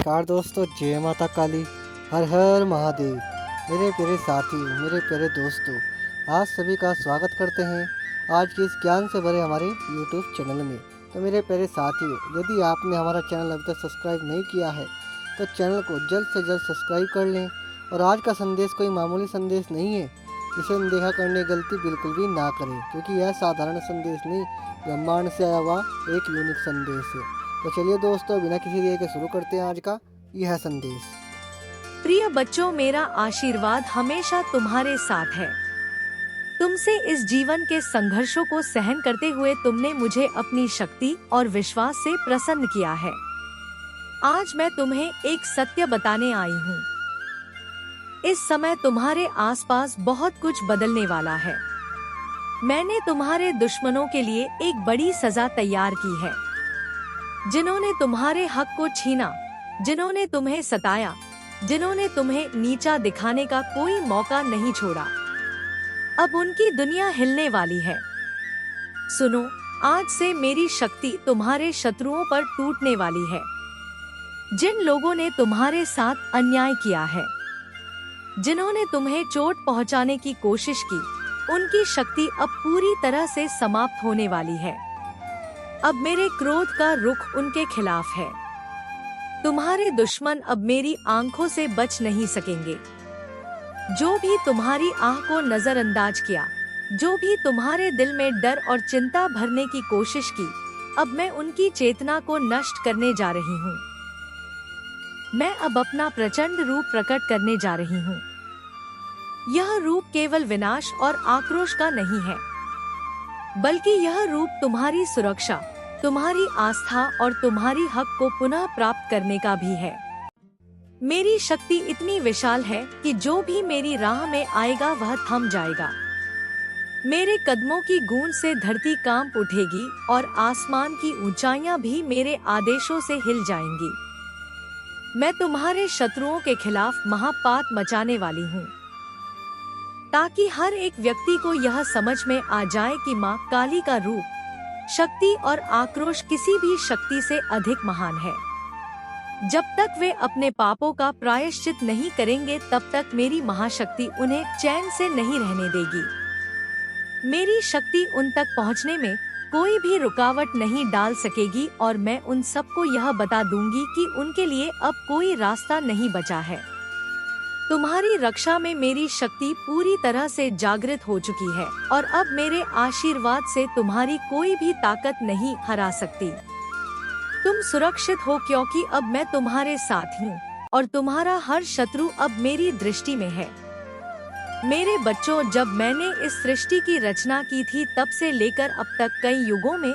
नमस्कार दोस्तों, जय माता काली। हर हर महादेव। मेरे प्यारे साथी, मेरे प्यारे दोस्तों, आज सभी का स्वागत करते हैं आज के इस ज्ञान से भरे हमारे यूट्यूब चैनल में। तो मेरे प्यारे साथियों, यदि आपने हमारा चैनल अभी तक सब्सक्राइब नहीं किया है तो चैनल को जल्द से जल्द सब्सक्राइब कर लें। और आज का संदेश कोई मामूली संदेश नहीं है, इसे अनदेखा करने की गलती बिल्कुल भी ना करें, क्योंकि यह साधारण संदेश नहीं, ब्रह्मांड से आया हुआ एक यूनिक संदेश है। तो चलिए दोस्तों, बिना किसी देर के शुरू करते हैं आज का यह संदेश। प्रिय बच्चों, मेरा आशीर्वाद हमेशा तुम्हारे साथ है। तुमसे इस जीवन के संघर्षों को सहन करते हुए तुमने मुझे अपनी शक्ति और विश्वास से प्रसन्न किया है। आज मैं तुम्हें एक सत्य बताने आई हूँ। इस समय तुम्हारे आसपास बहुत कुछ बदलने वाला है। मैंने तुम्हारे दुश्मनों के लिए एक बड़ी सजा तैयार की है। जिन्होंने तुम्हारे हक को छीना, जिन्होंने तुम्हें सताया, जिन्होंने तुम्हें नीचा दिखाने का कोई मौका नहीं छोड़ा, अब उनकी दुनिया हिलने वाली है। सुनो, आज से मेरी शक्ति तुम्हारे शत्रुओं पर टूटने वाली है। जिन लोगों ने तुम्हारे साथ अन्याय किया है, जिन्होंने तुम्हें चोट पहुंचाने की कोशिश की, उनकी शक्ति अब पूरी तरह से समाप्त होने वाली है। अब मेरे क्रोध का रुख उनके खिलाफ है। तुम्हारे दुश्मन अब मेरी आंखों से बच नहीं सकेंगे। जो भी तुम्हारी आह को नजरअंदाज किया, जो भी तुम्हारे दिल में डर और चिंता भरने की कोशिश की, अब मैं उनकी चेतना को नष्ट करने जा रही हूँ। मैं अब अपना प्रचंड रूप प्रकट करने जा रही हूँ। यह रूप केवल विनाश और आक्रोश का नहीं है, बल्कि यह रूप तुम्हारी सुरक्षा, तुम्हारी आस्था और तुम्हारी हक को पुनः प्राप्त करने का भी है। मेरी शक्ति इतनी विशाल है कि जो भी मेरी राह में आएगा वह थम जाएगा। मेरे कदमों की गूंज से धरती कांप उठेगी और आसमान की ऊंचाइयां भी मेरे आदेशों से हिल जाएंगी। मैं तुम्हारे शत्रुओं के खिलाफ महापात मचाने वाली हूँ, ताकि हर एक व्यक्ति को यह समझ में आ जाए कि माँ काली का रूप, शक्ति और आक्रोश किसी भी शक्ति से अधिक महान है। जब तक वे अपने पापों का प्रायश्चित नहीं करेंगे, तब तक मेरी महाशक्ति उन्हें चैन से नहीं रहने देगी। मेरी शक्ति उन तक पहुंचने में कोई भी रुकावट नहीं डाल सकेगी और मैं उन सबको यह बता दूंगी कि उनके लिए अब कोई रास्ता नहीं बचा है। तुम्हारी रक्षा में मेरी शक्ति पूरी तरह से जागृत हो चुकी है और अब मेरे आशीर्वाद से तुम्हारी कोई भी ताकत नहीं हरा सकती। तुम सुरक्षित हो, क्योंकि अब मैं तुम्हारे साथ हूँ और तुम्हारा हर शत्रु अब मेरी दृष्टि में है। मेरे बच्चों, जब मैंने इस सृष्टि की रचना की थी, तब से लेकर अब तक कई युगों में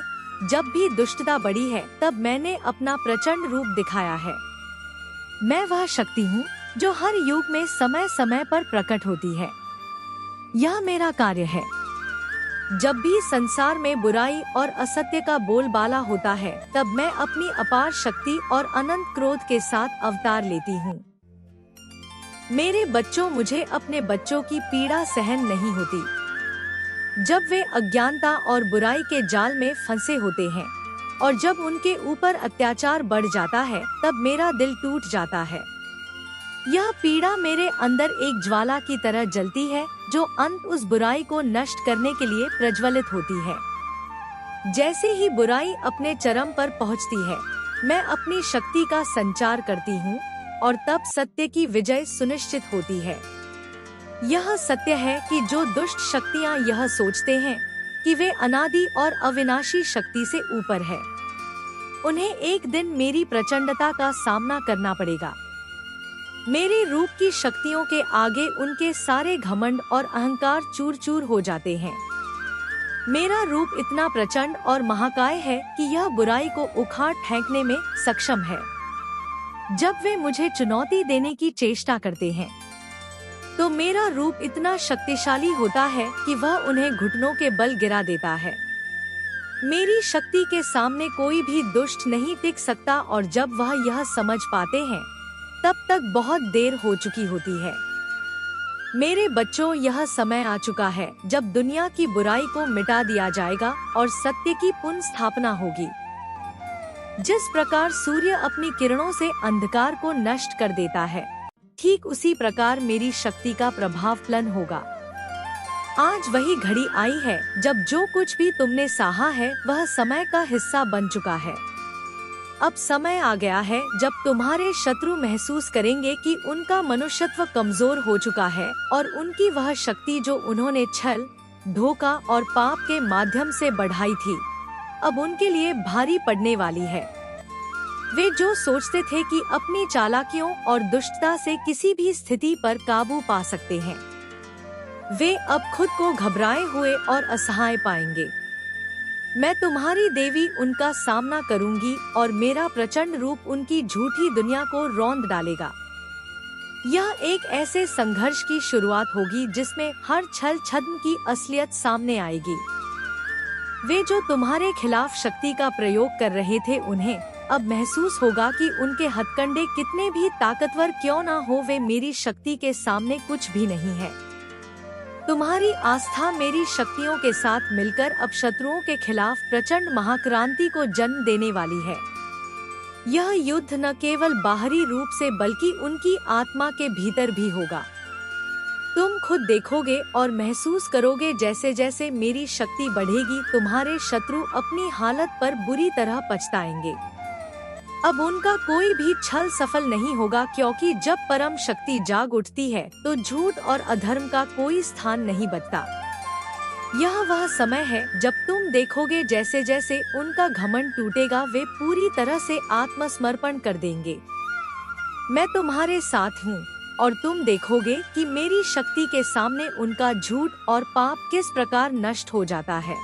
जब भी दुष्टता बढ़ी है, तब मैंने अपना प्रचंड रूप दिखाया है। मैं वह शक्ति हूँ जो हर युग में समय समय पर प्रकट होती है। यह मेरा कार्य है। जब भी संसार में बुराई और असत्य का बोलबाला होता है, तब मैं अपनी अपार शक्ति और अनंत क्रोध के साथ अवतार लेती हूँ। मेरे बच्चों, मुझे अपने बच्चों की पीड़ा सहन नहीं होती। जब वे अज्ञानता और बुराई के जाल में फंसे होते हैं और जब उनके ऊपर अत्याचार बढ़ जाता है, तब मेरा दिल टूट जाता है। यह पीड़ा मेरे अंदर एक ज्वाला की तरह जलती है, जो अंत उस बुराई को नष्ट करने के लिए प्रज्वलित होती है। जैसे ही बुराई अपने चरम पर पहुंचती है, मैं अपनी शक्ति का संचार करती हूँ और तब सत्य की विजय सुनिश्चित होती है। यह सत्य है कि जो दुष्ट शक्तियाँ यह सोचते हैं कि वे अनादि और अविनाशी शक्ति से ऊपर है, उन्हें एक दिन मेरी प्रचंडता का सामना करना पड़ेगा। मेरे रूप की शक्तियों के आगे उनके सारे घमंड और अहंकार चूर चूर हो जाते हैं। मेरा रूप इतना प्रचंड और महाकाय है कि यह बुराई को उखाड़ फेंकने में सक्षम है। जब वे मुझे चुनौती देने की चेष्टा करते हैं, तो मेरा रूप इतना शक्तिशाली होता है कि वह उन्हें घुटनों के बल गिरा देता है। मेरी शक्ति के सामने कोई भी दुष्ट नहीं टिक सकता और जब वह यह समझ पाते हैं, तब तक बहुत देर हो चुकी होती है। मेरे बच्चों, यह समय आ चुका है जब दुनिया की बुराई को मिटा दिया जाएगा और सत्य की पुनः स्थापना होगी। जिस प्रकार सूर्य अपनी किरणों से अंधकार को नष्ट कर देता है, ठीक उसी प्रकार मेरी शक्ति का प्रभावलन होगा। आज वही घड़ी आई है जब जो कुछ भी तुमने सहा है वह समय का हिस्सा बन चुका है। अब समय आ गया है जब तुम्हारे शत्रु महसूस करेंगे कि उनका मनुष्यत्व कमजोर हो चुका है और उनकी वह शक्ति जो उन्होंने छल, धोखा और पाप के माध्यम से बढ़ाई थी, अब उनके लिए भारी पड़ने वाली है। वे जो सोचते थे कि अपनी चालाकियों और दुष्टता से किसी भी स्थिति पर काबू पा सकते हैं, वे अब खुद को घबराए हुए और असहाय पाएंगे। मैं तुम्हारी देवी उनका सामना करूंगी और मेरा प्रचंड रूप उनकी झूठी दुनिया को रौंद डालेगा। यह एक ऐसे संघर्ष की शुरुआत होगी जिसमें हर छल छद्म की असलियत सामने आएगी। वे जो तुम्हारे खिलाफ शक्ति का प्रयोग कर रहे थे, उन्हें अब महसूस होगा कि उनके हथकंडे कितने भी ताकतवर क्यों ना हो, वे मेरी शक्ति के सामने कुछ भी नहीं है। तुम्हारी आस्था मेरी शक्तियों के साथ मिलकर अब शत्रुओं के खिलाफ प्रचंड महाक्रांति को जन्म देने वाली है। यह युद्ध न केवल बाहरी रूप से बल्कि उनकी आत्मा के भीतर भी होगा। तुम खुद देखोगे और महसूस करोगे जैसे जैसे मेरी शक्ति बढ़ेगी, तुम्हारे शत्रु अपनी हालत पर बुरी तरह पछताएंगे। अब उनका कोई भी छल सफल नहीं होगा, क्योंकि जब परम शक्ति जाग उठती है तो झूठ और अधर्म का कोई स्थान नहीं बचता। यह वह समय है जब तुम देखोगे जैसे जैसे उनका घमंड टूटेगा, वे पूरी तरह से आत्मसमर्पण कर देंगे। मैं तुम्हारे साथ हूँ और तुम देखोगे कि मेरी शक्ति के सामने उनका झूठ और पाप किस प्रकार नष्ट हो जाता है।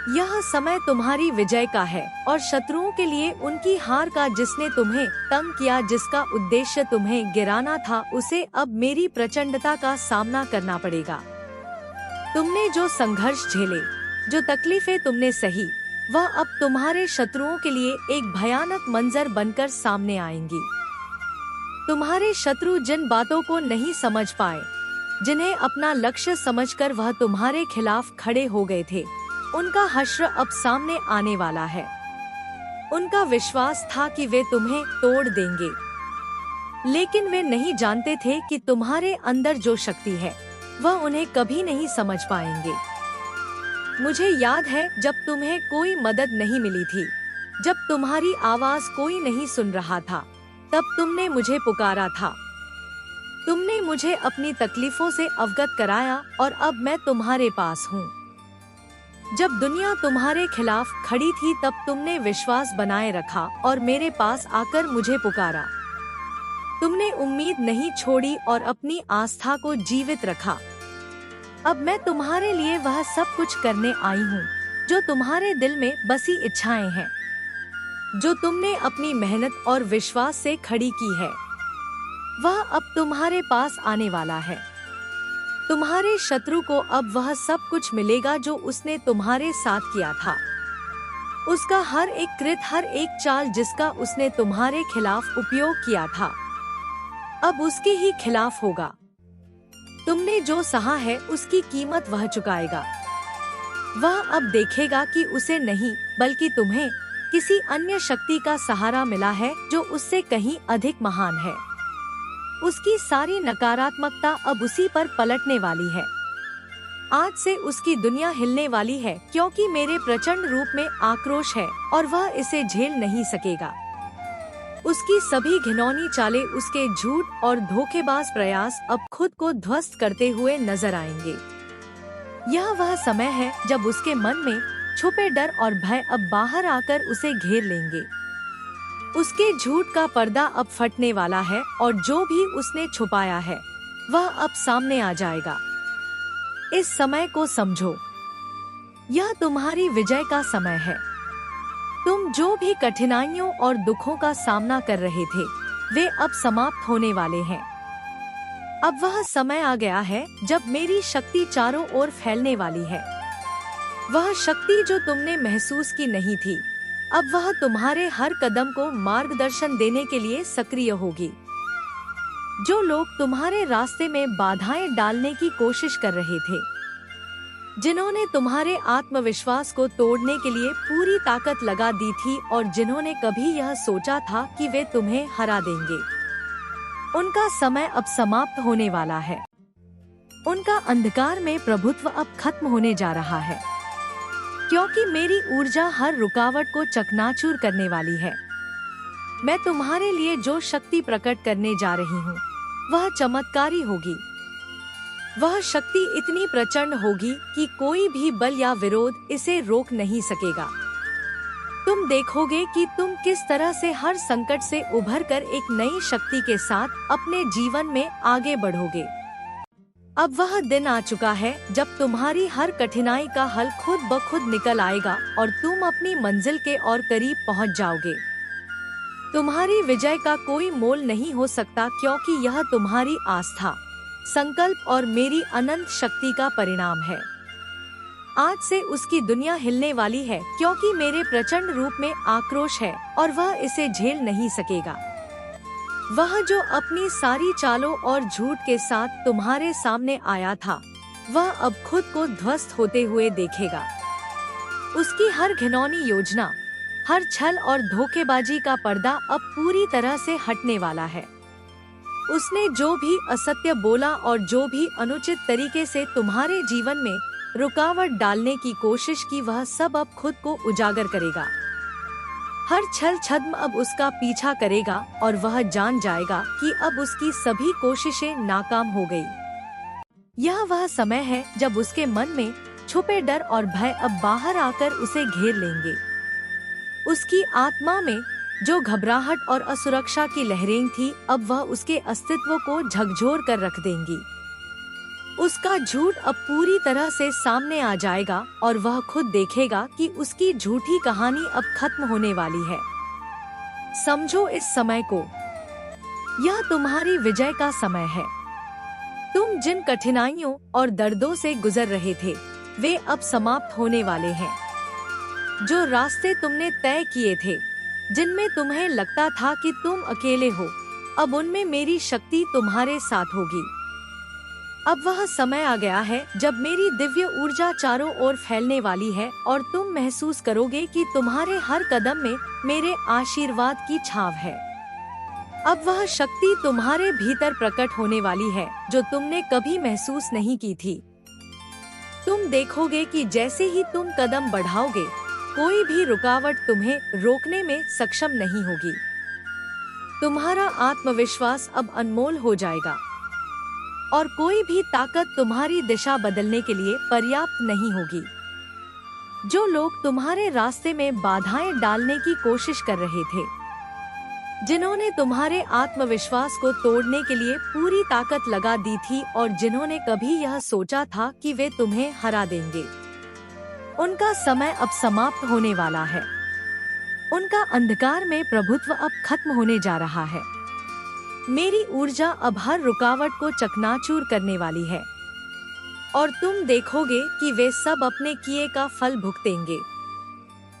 यह समय तुम्हारी विजय का है और शत्रुओं के लिए उनकी हार का। जिसने तुम्हें तंग किया, जिसका उद्देश्य तुम्हें गिराना था, उसे अब मेरी प्रचंडता का सामना करना पड़ेगा। तुमने जो संघर्ष झेले, जो तकलीफें तुमने सही, वह अब तुम्हारे शत्रुओं के लिए एक भयानक मंजर बनकर सामने आएंगी। तुम्हारे शत्रु जिन बातों को नहीं समझ पाए, जिन्हें अपना लक्ष्य समझकर वह तुम्हारे खिलाफ खड़े हो गए थे, उनका हश्र अब सामने आने वाला है। उनका विश्वास था कि वे तुम्हें तोड़ देंगे, लेकिन वे नहीं जानते थे कि तुम्हारे अंदर जो शक्ति है वह उन्हें कभी नहीं समझ पाएंगे। मुझे याद है जब तुम्हें कोई मदद नहीं मिली थी, जब तुम्हारी आवाज कोई नहीं सुन रहा था, तब तुमने मुझे पुकारा था। तुमने मुझे अपनी तकलीफों से अवगत कराया और अब मैं तुम्हारे पास हूँ। जब दुनिया तुम्हारे खिलाफ खड़ी थी, तब तुमने विश्वास बनाए रखा और मेरे पास आकर मुझे पुकारा। तुमने उम्मीद नहीं छोड़ी और अपनी आस्था को जीवित रखा। अब मैं तुम्हारे लिए वह सब कुछ करने आई हूँ जो तुम्हारे दिल में बसी इच्छाएं हैं, जो तुमने अपनी मेहनत और विश्वास से खड़ी की है, वह अब तुम्हारे पास आने वाला है। तुम्हारे शत्रु को अब वह सब कुछ मिलेगा जो उसने तुम्हारे साथ किया था। उसका हर एक कृत, हर एक चाल जिसका उसने तुम्हारे खिलाफ उपयोग किया था, अब उसके ही खिलाफ होगा। तुमने जो सहा है उसकी कीमत वह चुकाएगा। वह अब देखेगा कि उसे नहीं बल्कि तुम्हें किसी अन्य शक्ति का सहारा मिला है जो उससे कहीं अधिक महान है। उसकी सारी नकारात्मकता अब उसी पर पलटने वाली है। आज से उसकी दुनिया हिलने वाली है, क्योंकि मेरे प्रचंड रूप में आक्रोश है और वह इसे झेल नहीं सकेगा। उसकी सभी घिनौनी चालें, उसके झूठ और धोखेबाज प्रयास अब खुद को ध्वस्त करते हुए नजर आएंगे। यह वह समय है जब उसके मन में छुपे डर और भय अब बाहर आकर उसे घेर लेंगे। उसके झूठ का पर्दा अब फटने वाला है और जो भी उसने छुपाया है वह अब सामने आ जाएगा। इस समय को समझो, यह तुम्हारी विजय का समय है। तुम जो भी कठिनाइयों और दुखों का सामना कर रहे थे, वे अब समाप्त होने वाले हैं। अब वह समय आ गया है जब मेरी शक्ति चारों ओर फैलने वाली है। वह शक्ति जो तुमने महसूस की नहीं थी, अब वह तुम्हारे हर कदम को मार्गदर्शन देने के लिए सक्रिय होगी। जो लोग तुम्हारे रास्ते में बाधाएं डालने की कोशिश कर रहे थे, जिन्होंने तुम्हारे आत्मविश्वास को तोड़ने के लिए पूरी ताकत लगा दी थी और जिन्होंने कभी यह सोचा था कि वे तुम्हें हरा देंगे, उनका समय अब समाप्त होने वाला है। उनका अंधकार में प्रभुत्व अब खत्म होने जा रहा है, क्योंकि मेरी ऊर्जा हर रुकावट को चकनाचूर करने वाली है। मैं तुम्हारे लिए जो शक्ति प्रकट करने जा रही हूँ, वह चमत्कारी होगी। वह शक्ति इतनी प्रचंड होगी कि कोई भी बल या विरोध इसे रोक नहीं सकेगा। तुम देखोगे कि तुम किस तरह से हर संकट से उभरकर एक नई शक्ति के साथ अपने जीवन में आगे बढ़ोगे। अब वह दिन आ चुका है जब तुम्हारी हर कठिनाई का हल खुद ब खुद निकल आएगा और तुम अपनी मंजिल के और करीब पहुंच जाओगे। तुम्हारी विजय का कोई मोल नहीं हो सकता, क्योंकि यह तुम्हारी आस्था, संकल्प और मेरी अनंत शक्ति का परिणाम है। आज से उसकी दुनिया हिलने वाली है, क्योंकि मेरे प्रचंड रूप में आक्रोश है और वह इसे झेल नहीं सकेगा। वह जो अपनी सारी चालों और झूठ के साथ तुम्हारे सामने आया था, वह अब खुद को ध्वस्त होते हुए देखेगा। उसकी हर घिनौनी योजना, हर छल और धोखेबाजी का पर्दा अब पूरी तरह से हटने वाला है। उसने जो भी असत्य बोला और जो भी अनुचित तरीके से तुम्हारे जीवन में रुकावट डालने की कोशिश की, वह सब अब खुद को उजागर करेगा। हर छल छद्म अब उसका पीछा करेगा और वह जान जाएगा कि अब उसकी सभी कोशिशें नाकाम हो गई। यह वह समय है जब उसके मन में छुपे डर और भय अब बाहर आकर उसे घेर लेंगे। उसकी आत्मा में जो घबराहट और असुरक्षा की लहरें थी, अब वह उसके अस्तित्व को झकझोर कर रख देंगी। उसका झूठ अब पूरी तरह से सामने आ जाएगा और वह खुद देखेगा कि उसकी झूठी कहानी अब खत्म होने वाली है। समझो इस समय को, यह तुम्हारी विजय का समय है। तुम जिन कठिनाइयों और दर्दों से गुजर रहे थे, वे अब समाप्त होने वाले हैं। जो रास्ते तुमने तय किए थे, जिनमें तुम्हें लगता था कि तुम अकेले हो, अब उनमें मेरी शक्ति तुम्हारे साथ होगी। अब वह समय आ गया है जब मेरी दिव्य ऊर्जा चारों ओर फैलने वाली है और तुम महसूस करोगे कि तुम्हारे हर कदम में मेरे आशीर्वाद की छाव है। अब वह शक्ति तुम्हारे भीतर प्रकट होने वाली है जो तुमने कभी महसूस नहीं की थी। तुम देखोगे कि जैसे ही तुम कदम बढ़ाओगे, कोई भी रुकावट तुम्हें रोकने में सक्षम नहीं होगी। तुम्हारा आत्मविश्वास अब अनमोल हो जाएगा और कोई भी ताकत तुम्हारी दिशा बदलने के लिए पर्याप्त नहीं होगी। जो लोग तुम्हारे रास्ते में बाधाएं डालने की कोशिश कर रहे थे, जिन्होंने तुम्हारे आत्मविश्वास को तोड़ने के लिए पूरी ताकत लगा दी थी और जिन्होंने कभी यह सोचा था कि वे तुम्हें हरा देंगे, उनका समय अब समाप्त होने वाला है। उनका अंधकार में प्रभुत्व अब खत्म होने जा रहा है। मेरी ऊर्जा अब हर रुकावट को चकनाचूर करने वाली है और तुम देखोगे कि वे सब अपने किए का फल भुगतेंगे।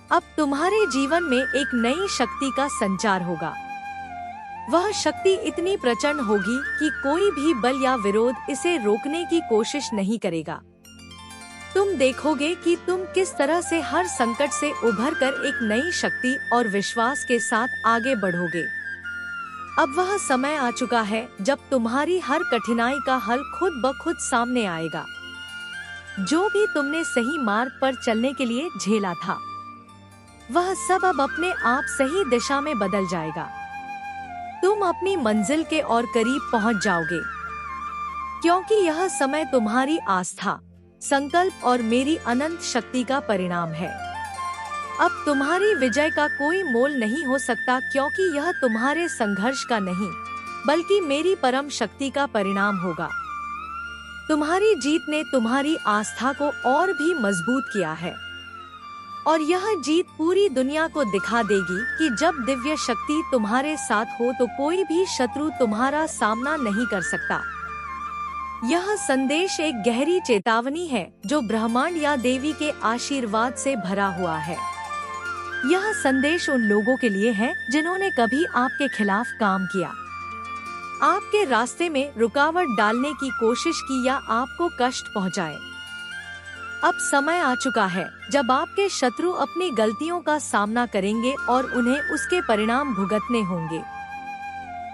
अब तुम्हारे जीवन में एक नई शक्ति का संचार होगा। वह शक्ति इतनी प्रचंड होगी कि कोई भी बल या विरोध इसे रोकने की कोशिश नहीं करेगा। तुम देखोगे कि तुम किस तरह से हर संकट से उभरकर एक नई शक्ति और विश्वास के साथ आगे बढ़ोगे। अब वह समय आ चुका है जब तुम्हारी हर कठिनाई का हल खुद ब खुद सामने आएगा। जो भी तुमने सही मार्ग पर चलने के लिए झेला था, वह सब अब अपने आप सही दिशा में बदल जाएगा। तुम अपनी मंजिल के और करीब पहुंच जाओगे, क्योंकि यह समय तुम्हारी आस्था, संकल्प और मेरी अनंत शक्ति का परिणाम है। अब तुम्हारी विजय का कोई मोल नहीं हो सकता, क्योंकि यह तुम्हारे संघर्ष का नहीं, बल्कि मेरी परम शक्ति का परिणाम होगा। तुम्हारी जीत ने तुम्हारी आस्था को और भी मजबूत किया है और यह जीत पूरी दुनिया को दिखा देगी कि जब दिव्य शक्ति तुम्हारे साथ हो तो कोई भी शत्रु तुम्हारा सामना नहीं कर सकता। यह संदेश एक गहरी चेतावनी है जो ब्रह्मांड या देवी के आशीर्वाद से भरा हुआ है। यह संदेश उन लोगों के लिए है जिन्होंने कभी आपके खिलाफ काम किया, आपके रास्ते में रुकावट डालने की कोशिश की या आपको कष्ट पहुंचाए। अब समय आ चुका है जब आपके शत्रु अपनी गलतियों का सामना करेंगे और उन्हें उसके परिणाम भुगतने होंगे।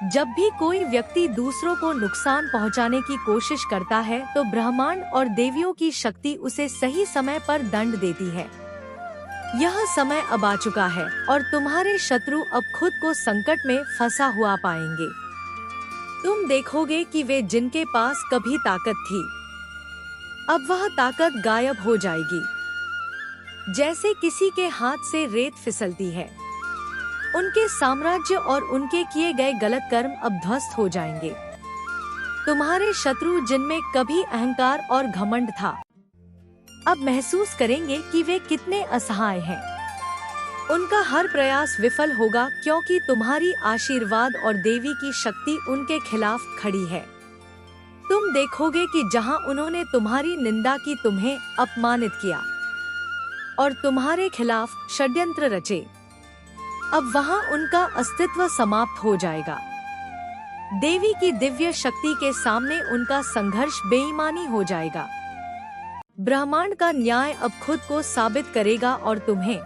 जब भी कोई व्यक्ति दूसरों को नुकसान पहुंचाने की कोशिश करता है तो ब्रह्मांड और देवियों की शक्ति उसे सही समय पर दंड देती है। यह समय अब आ चुका है और तुम्हारे शत्रु अब खुद को संकट में फंसा हुआ पाएंगे। तुम देखोगे कि वे जिनके पास कभी ताकत थी, अब वह ताकत गायब हो जाएगी। जैसे किसी के हाथ से रेत फिसलती है, उनके साम्राज्य और उनके किए गए गलत कर्म अब ध्वस्त हो जाएंगे। तुम्हारे शत्रु जिनमें कभी अहंकार और घमंड था, अब महसूस करेंगे कि वे कितने असहाय हैं। उनका हर प्रयास विफल होगा क्योंकि तुम्हारी आशीर्वाद और देवी की शक्ति उनके खिलाफ खड़ी है। तुम देखोगे कि जहां उन्होंने तुम्हारी निंदा की, तुम्हें अपमानित किया और तुम्हारे खिलाफ षड्यंत्र रचे, अब वहां उनका अस्तित्व समाप्त हो जाएगा। देवी की दिव्य शक्ति के सामने उनका संघर्ष बेईमानी हो जाएगा। ब्रह्मांड का न्याय अब खुद को साबित करेगा और तुम्हें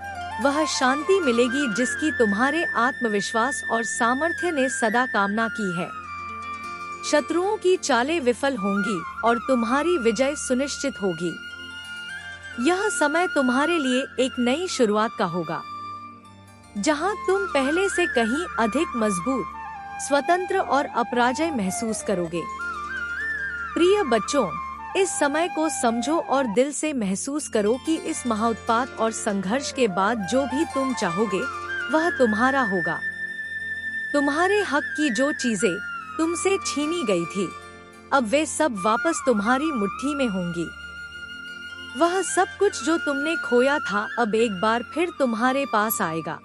वह शांति मिलेगी जिसकी तुम्हारे आत्मविश्वास और सामर्थ्य ने सदा कामना की है। शत्रुओं की चालें विफल होंगी और तुम्हारी विजय सुनिश्चित होगी। यह समय तुम्हारे लिए एक नई शुरुआत का होगा, जहां तुम पहले से कहीं अधिक मजबूत, स्वतंत्र और अपराजय महसूस करोगे। प्रिय बच्चों, इस समय को समझो और दिल से महसूस करो कि इस महाउत्पात और संघर्ष के बाद जो भी तुम चाहोगे वह तुम्हारा होगा। तुम्हारे हक की जो चीजें तुमसे छीनी गई थी, अब वे सब वापस तुम्हारी मुट्ठी में होंगी। वह सब कुछ जो तुमने खोया था अब एक बार फिर तुम्हारे पास आएगा।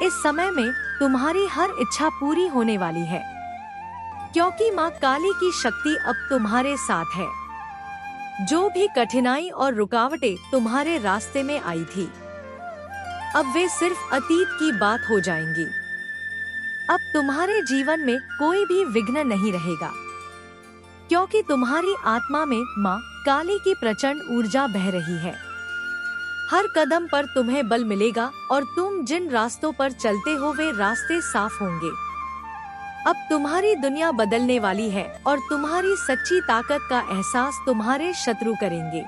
इस समय में तुम्हारी हर इच्छा पूरी होने वाली है, क्योंकि माँ काली की शक्ति अब तुम्हारे साथ है। जो भी कठिनाई और रुकावटें तुम्हारे रास्ते में आई थी, अब वे सिर्फ अतीत की बात हो जाएंगी। अब तुम्हारे जीवन में कोई भी विघ्न नहीं रहेगा, क्योंकि तुम्हारी आत्मा में माँ काली की प्रचंड ऊर्जा बह रही है। हर कदम पर तुम्हें बल मिलेगा और तुम जिन रास्तों पर चलते हो वे रास्ते साफ होंगे। अब तुम्हारी दुनिया बदलने वाली है और तुम्हारी सच्ची ताकत का एहसास तुम्हारे शत्रु करेंगे।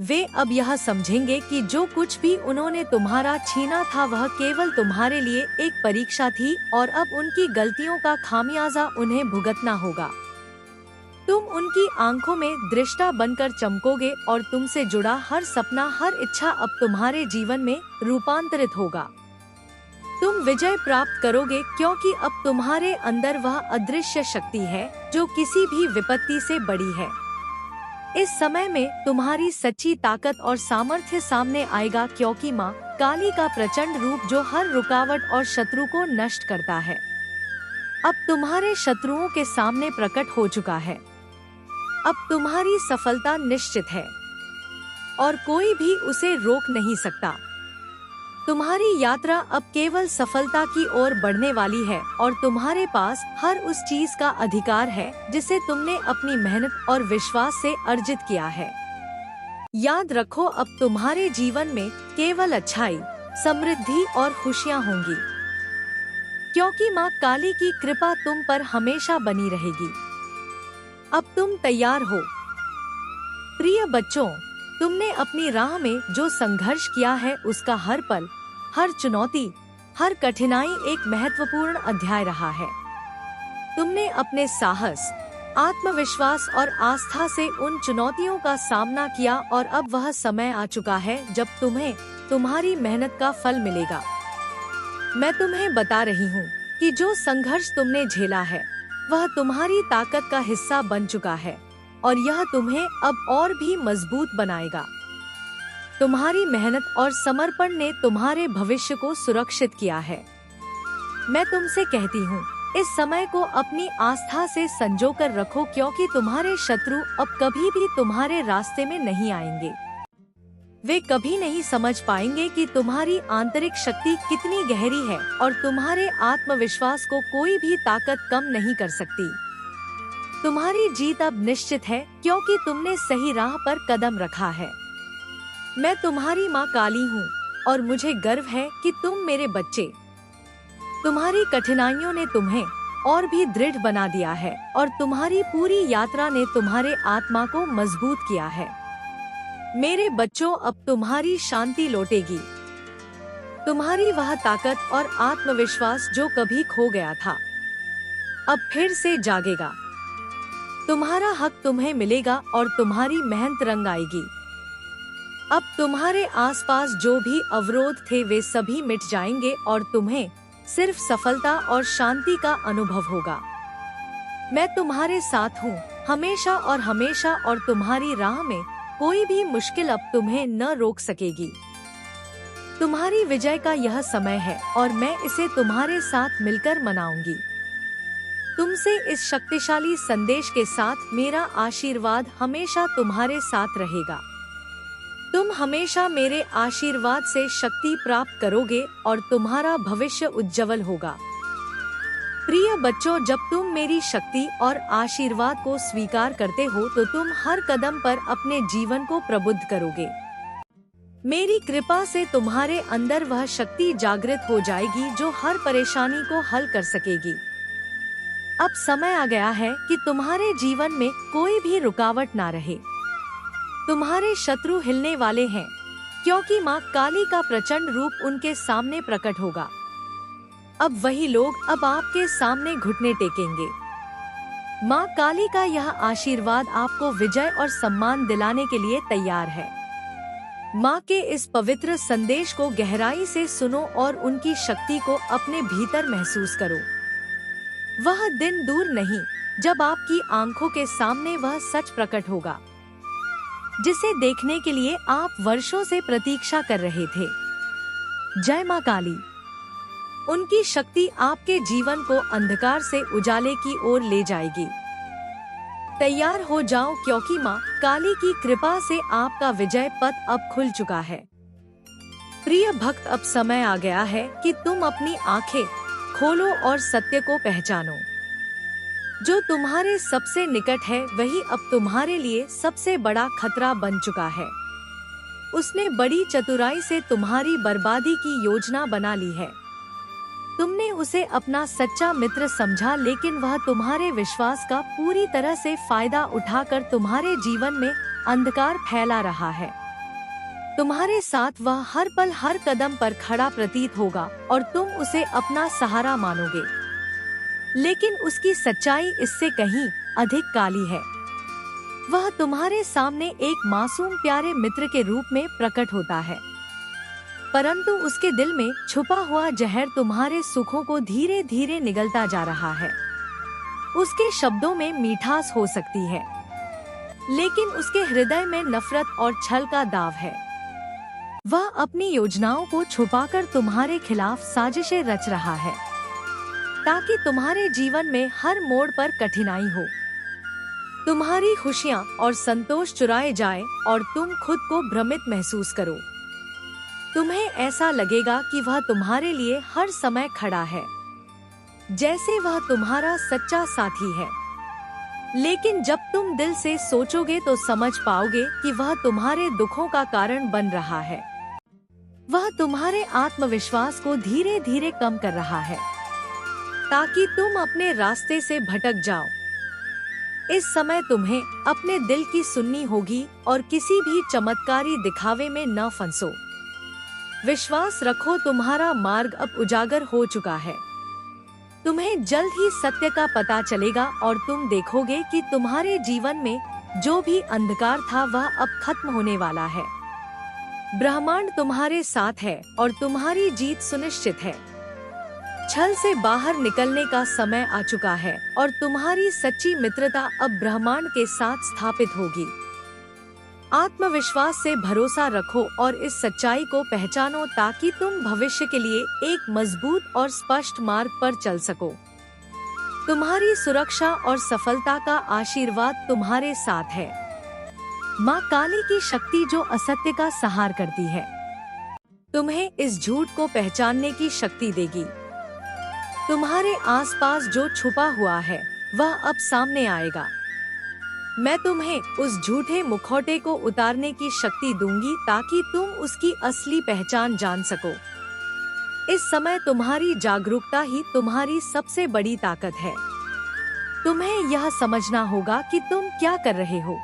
वे अब यह समझेंगे कि जो कुछ भी उन्होंने तुम्हारा छीना था वह केवल तुम्हारे लिए एक परीक्षा थी और अब उनकी गलतियों का खामियाजा उन्हें भुगतना होगा। तुम उनकी आंखों में दृष्टा बनकर चमकोगे और तुमसे जुड़ा हर सपना, हर इच्छा अब तुम्हारे जीवन में रूपांतरित होगा। तुम विजय प्राप्त करोगे क्योंकि अब तुम्हारे अंदर वह अदृश्य शक्ति है जो किसी भी विपत्ति से बड़ी है। इस समय में तुम्हारी सच्ची ताकत और सामर्थ्य सामने आएगा, क्योंकि माँ काली का प्रचंड रूप जो हर रुकावट और शत्रु को नष्ट करता है, अब तुम्हारे शत्रुओं के सामने प्रकट हो चुका है। अब तुम्हारी सफलता निश्चित है और कोई भी उसे रोक नहीं सकता। तुम्हारी यात्रा अब केवल सफलता की ओर बढ़ने वाली है और तुम्हारे पास हर उस चीज का अधिकार है जिसे तुमने अपनी मेहनत और विश्वास से अर्जित किया है। याद रखो, अब तुम्हारे जीवन में केवल अच्छाई, समृद्धि और खुशियाँ होंगी, क्योंकि माँ काली की कृपा तुम पर हमेशा बनी रहेगी। अब तुम तैयार हो। प्रिय बच्चों, तुमने अपनी राह में जो संघर्ष किया है उसका हर पल, हर चुनौती, हर कठिनाई एक महत्वपूर्ण अध्याय रहा है। तुमने अपने साहस, आत्मविश्वास और आस्था से उन चुनौतियों का सामना किया और अब वह समय आ चुका है जब तुम्हें तुम्हारी मेहनत का फल मिलेगा। मैं तुम्हें बता रही हूँ कि जो संघर्ष तुमने झेला है वह तुम्हारी ताकत का हिस्सा बन चुका है और यह तुम्हें अब और भी मजबूत बनाएगा। तुम्हारी मेहनत और समर्पण ने तुम्हारे भविष्य को सुरक्षित किया है। मैं तुमसे कहती हूँ, इस समय को अपनी आस्था से संजो कर रखो, क्योंकि तुम्हारे शत्रु अब कभी भी तुम्हारे रास्ते में नहीं आएंगे। वे कभी नहीं समझ पाएंगे कि तुम्हारी आंतरिक शक्ति कितनी गहरी है और तुम्हारे आत्मविश्वास को कोई भी ताकत कम नहीं कर सकती। तुम्हारी जीत अब निश्चित है, क्योंकि तुमने सही राह पर कदम रखा है। मैं तुम्हारी माँ काली हूँ और मुझे गर्व है कि तुम मेरे बच्चे। तुम्हारी कठिनाइयों ने तुम्हें और भी दृढ़ बना दिया है और तुम्हारी पूरी यात्रा ने तुम्हारे आत्मा को मजबूत किया है। मेरे बच्चों, अब तुम्हारी शांति लौटेगी। तुम्हारी वह ताकत और आत्मविश्वास जो कभी खो गया था, अब फिर से जागेगा। तुम्हारा हक तुम्हें मिलेगा और तुम्हारी मेहनत रंग आएगी। अब तुम्हारे आसपास जो भी अवरोध थे वे सभी मिट जाएंगे और तुम्हें सिर्फ सफलता और शांति का अनुभव होगा। मैं तुम्हारे साथ हूँ हमेशा और हमेशा, और तुम्हारी राह में कोई भी मुश्किल अब तुम्हें न रोक सकेगी। तुम्हारी विजय का यह समय है और मैं इसे तुम्हारे साथ मिलकर मनाऊंगी। तुमसे इस शक्तिशाली संदेश के साथ मेरा आशीर्वाद हमेशा तुम्हारे साथ रहेगा। तुम हमेशा मेरे आशीर्वाद से शक्ति प्राप्त करोगे और तुम्हारा भविष्य उज्जवल होगा। प्रिय बच्चों, जब तुम मेरी शक्ति और आशीर्वाद को स्वीकार करते हो तो तुम हर कदम पर अपने जीवन को प्रबुद्ध करोगे। मेरी कृपा से तुम्हारे अंदर वह शक्ति जागृत हो जाएगी जो हर परेशानी को हल कर सकेगी। अब समय आ गया है कि तुम्हारे जीवन में कोई भी रुकावट ना रहे। तुम्हारे शत्रु हिलने वाले हैं, क्योंकि माँ काली का प्रचंड रूप उनके सामने प्रकट होगा। अब वही लोग अब आपके सामने घुटने टेकेंगे। माँ काली का यह आशीर्वाद आपको विजय और सम्मान दिलाने के लिए तैयार है। माँ के इस पवित्र संदेश को गहराई से सुनो और उनकी शक्ति को अपने भीतर महसूस करो। वह दिन दूर नहीं जब आपकी आंखों के सामने वह सच प्रकट होगा जिसे देखने के लिए आप वर्षों से प्रतीक्षा कर रहे थे। जय माँ काली। उनकी शक्ति आपके जीवन को अंधकार से उजाले की ओर ले जाएगी। तैयार हो जाओ, क्योंकि माँ काली की कृपा से आपका विजय पथ अब खुल चुका है। प्रिय भक्त, अब समय आ गया है कि तुम अपनी आंखें खोलो और सत्य को पहचानो। जो तुम्हारे सबसे निकट है वही अब तुम्हारे लिए सबसे बड़ा खतरा बन चुका है। उसने बड़ी चतुराई से तुम्हारी बर्बादी की योजना बना ली है। तुमने उसे अपना सच्चा मित्र समझा, लेकिन वह तुम्हारे विश्वास का पूरी तरह से फायदा उठाकर तुम्हारे जीवन में अंधकार फैला रहा है। तुम्हारे साथ वह हर पल हर कदम पर खड़ा प्रतीत होगा और तुम उसे अपना सहारा मानोगे, लेकिन उसकी सच्चाई इससे कहीं अधिक काली है। वह तुम्हारे सामने एक मासूम प्यारे मित्र के रूप में प्रकट होता है, परंतु उसके दिल में छुपा हुआ जहर तुम्हारे सुखों को धीरे धीरे निगलता जा रहा है। उसके शब्दों में मिठास हो सकती है, लेकिन उसके हृदय में नफरत और छल का दाव है। वह अपनी योजनाओं को छुपाकर तुम्हारे खिलाफ साजिशें रच रहा है, ताकि तुम्हारे जीवन में हर मोड़ पर कठिनाई हो, तुम्हारी खुशियाँ और संतोष चुराए जाए और तुम खुद को भ्रमित महसूस करो। तुम्हें ऐसा लगेगा कि वह तुम्हारे लिए हर समय खड़ा है, जैसे वह तुम्हारा सच्चा साथी है। लेकिन जब तुम दिल से सोचोगे तो समझ पाओगे कि वह तुम्हारे दुखों का कारण बन रहा है। वह तुम्हारे आत्मविश्वास को धीरे धीरे कम कर रहा है, ताकि तुम अपने रास्ते से भटक जाओ। इस समय तुम्हें अपने दिल की सुननी होगी और किसी भी चमत्कारी दिखावे में न फंसो। विश्वास रखो, तुम्हारा मार्ग अब उजागर हो चुका है। तुम्हें जल्द ही सत्य का पता चलेगा और तुम देखोगे कि तुम्हारे जीवन में जो भी अंधकार था वह अब खत्म होने वाला है। ब्रह्मांड तुम्हारे साथ है और तुम्हारी जीत सुनिश्चित है। छल से बाहर निकलने का समय आ चुका है और तुम्हारी सच्ची मित्रता अब ब्रह्मांड के साथ स्थापित होगी। आत्मविश्वास से भरोसा रखो और इस सच्चाई को पहचानो, ताकि तुम भविष्य के लिए एक मजबूत और स्पष्ट मार्ग पर चल सको। तुम्हारी सुरक्षा और सफलता का आशीर्वाद तुम्हारे साथ है। माँ काली की शक्ति जो असत्य का संहार करती है, तुम्हें इस झूठ को पहचानने की शक्ति देगी। तुम्हारे आसपास जो छुपा हुआ है वह अब सामने आएगा। मैं तुम्हें उस झूठे मुखौटे को उतारने की शक्ति दूंगी ताकि तुम उसकी असली पहचान जान सको। इस समय तुम्हारी जागरूकता ही तुम्हारी सबसे बड़ी ताकत है। तुम्हें यह समझना होगा कि तुम क्या कर रहे हो,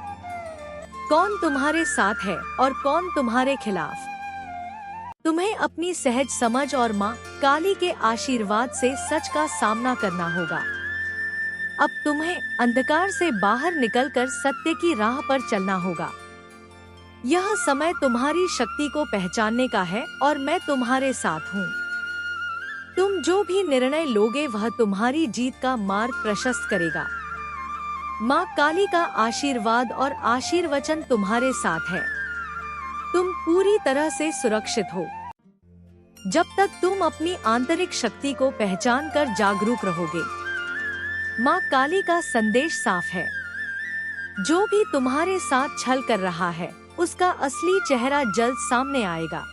कौन तुम्हारे साथ है और कौन तुम्हारे खिलाफ। तुम्हें अपनी सहज समझ और माँ काली के आशीर्वाद से सच का सामना करना होगा। अब तुम्हें अंधकार से बाहर निकलकर सत्य की राह पर चलना होगा। यह समय तुम्हारी शक्ति को पहचानने का है और मैं तुम्हारे साथ हूँ। तुम जो भी निर्णय लोगे वह तुम्हारी जीत का मार्ग प्रशस्त करेगा। माँ काली का आशीर्वाद और आशीर्वचन तुम्हारे साथ है। तुम पूरी तरह से सुरक्षित हो जब तक तुम अपनी आंतरिक शक्ति को पहचान कर जागरूक रहोगे। माँ काली का संदेश साफ है, जो भी तुम्हारे साथ छल कर रहा है उसका असली चेहरा जल्द सामने आएगा।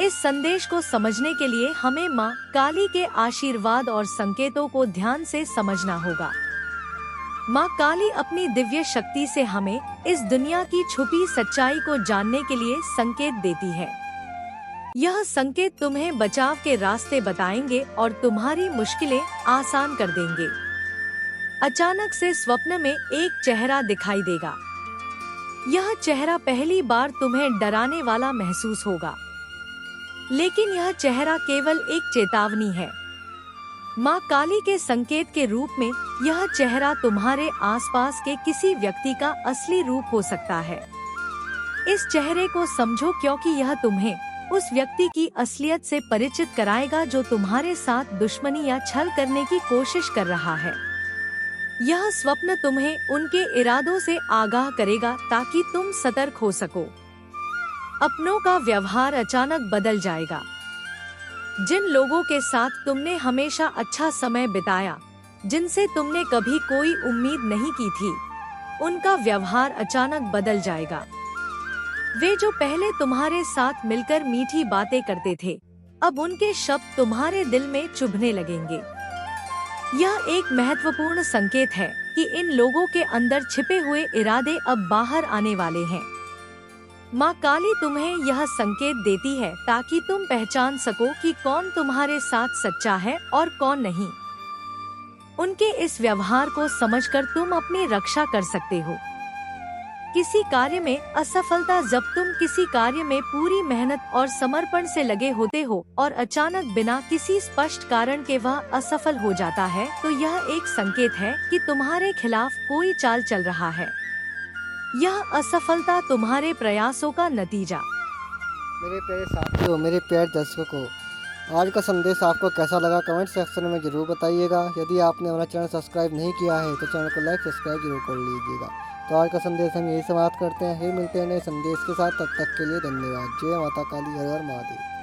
इस संदेश को समझने के लिए हमें माँ काली के आशीर्वाद और संकेतों को ध्यान से समझना होगा। माँ काली अपनी दिव्य शक्ति से हमें इस दुनिया की छुपी सच्चाई को जानने के लिए संकेत देती है। यह संकेत तुम्हें बचाव के रास्ते बताएंगे और तुम्हारी मुश्किलें आसान कर देंगे। अचानक से स्वप्न में एक चेहरा दिखाई देगा। यह चेहरा पहली बार तुम्हें डराने वाला महसूस होगा, लेकिन यह चेहरा केवल एक चेतावनी है। माँ काली के संकेत के रूप में यह चेहरा तुम्हारे आसपास के किसी व्यक्ति का असली रूप हो सकता है। इस चेहरे को समझो क्योंकि यह तुम्हें उस व्यक्ति की असलियत से परिचित कराएगा जो तुम्हारे साथ दुश्मनी या छल करने की कोशिश कर रहा है। यह स्वप्न तुम्हें उनके इरादों से आगाह करेगा ताकि तुम सतर्क हो सको। अपनों का व्यवहार अचानक बदल जाएगा। जिन लोगों के साथ तुमने हमेशा अच्छा समय बिताया, जिनसे तुमने कभी कोई उम्मीद नहीं की थी, उनका व्यवहार अचानक बदल जाएगा। वे जो पहले तुम्हारे साथ मिलकर मीठी बातें करते थे, अब उनके शब्द तुम्हारे दिल में चुभने लगेंगे। यह एक महत्वपूर्ण संकेत है कि इन लोगों के अंदर छिपे हुए इरादे अब बाहर आने वाले हैं। माँ काली तुम्हें यह संकेत देती है ताकि तुम पहचान सको कि कौन तुम्हारे साथ सच्चा है और कौन नहीं। उनके इस व्यवहार को समझकर तुम अपनी रक्षा कर सकते हो। किसी कार्य में असफलता, जब तुम किसी कार्य में पूरी मेहनत और समर्पण से लगे होते हो और अचानक बिना किसी स्पष्ट कारण के वह असफल हो जाता है, तो यह एक संकेत है कि तुम्हारे खिलाफ कोई चाल चल रहा है। यह असफलता तुम्हारे प्रयासों का नतीजा। मेरे प्यारे साथियों, मेरे प्यारे दर्शकों, आज का संदेश आपको कैसा लगा कमेंट सेक्शन में ज़रूर बताइएगा। यदि आपने हमारा चैनल सब्सक्राइब नहीं किया है तो चैनल को लाइक सब्सक्राइब जरूर कर लीजिएगा। तो आज का संदेश हम यही समाप्त करते हैं। फिर मिलते हैं नए संदेश के साथ। तब तक के लिए धन्यवाद। जय माता काली, हर हर महादेव।